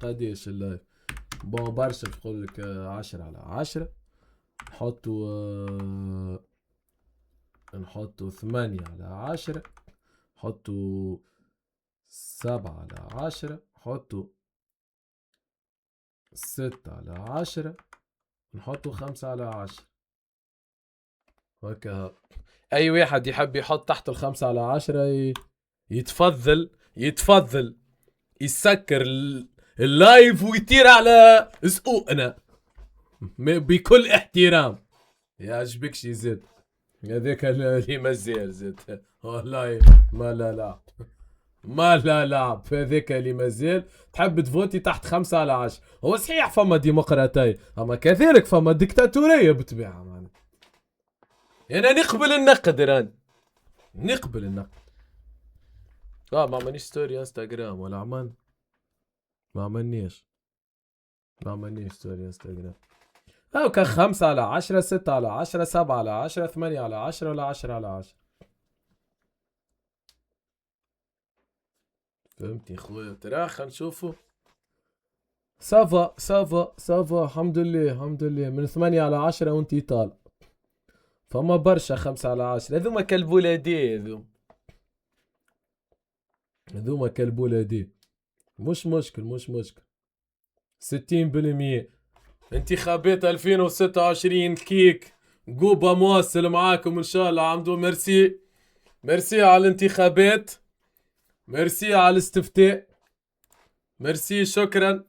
قديش اللايف. بون برشا بقول لك 10/10. نحطوا 8/10. نحطوا 7/10. نحطوا 6/10. نحطوا 5/10. هكا اي واحد يحب يحط تحت 5/10 يتفضل يسكر اللايف ويطير على سقوقنا بكل احترام. يعجبكش يزيد هذاك اللي مازال زاد والله ما لا لعب هذاك اللي مازال. تحب تفوتي تحت 5/10. هو صحيح فما ديمقراطية اما كذلك فما ديكتاتورية بالطبيعة. معنا انا نقبل النقد نقبل النقد. ما عملنيش ستوري انستغرام ولا ما عملنيش ستوري انستغرام. كان 5/10 6/10 7/10 8/10 ولا 10/10. فهمتني خويا ترى خلينا نشوفوا. سافا الحمد لله من 8/10 وانتي طالع. فما برشا 5/10 هذوما كالبولادي هذوما كالبولادي. مش مشكل 60%. انتخابات 2026 كيك قوبة مواصل معاكم ان شاء الله. عمدو ميرسي على الانتخابات. ميرسي على الاستفتاء. ميرسي شكرا.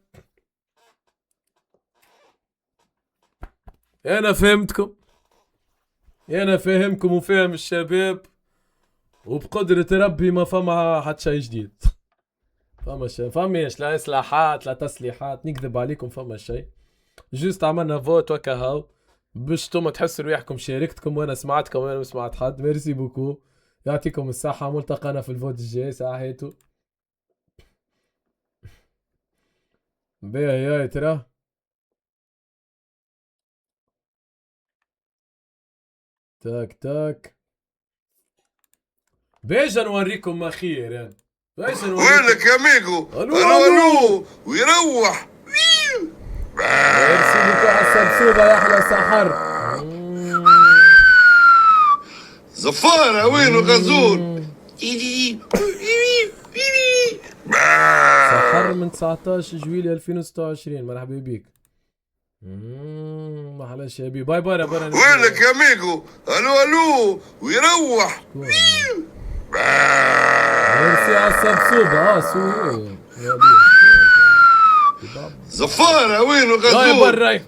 انا فهمكم وفهم الشباب وبقدرة ربي ما فما حد شي جديد. فماش لا اصلاحات لا تسليحات نكذب عليكم. فما شي جوست عملنا فوت وكهو باش توما تحسوا ريحكم شاركتكم وانا سمعتكم وانا ما سمعت حد. ميرسي بوكو يعطيكم الصحة. ملتقانا في الفوت الجاي ساعتو. باهي يا ترى تاك بيجا نوريكم ما خير يعني. وينك يا ميغو؟ الو ويروح. ميرسي بوكو على السبسوبة يا احلى سحر. زفارة وينو غزول؟ سحر من 19 جويلية 2026. مرحبا بيك. محلى شابي. باي وينك يا ميغو؟ الو ويروح. ميرسي على السبسوبة. سوري زفارة وينو غزول؟ باي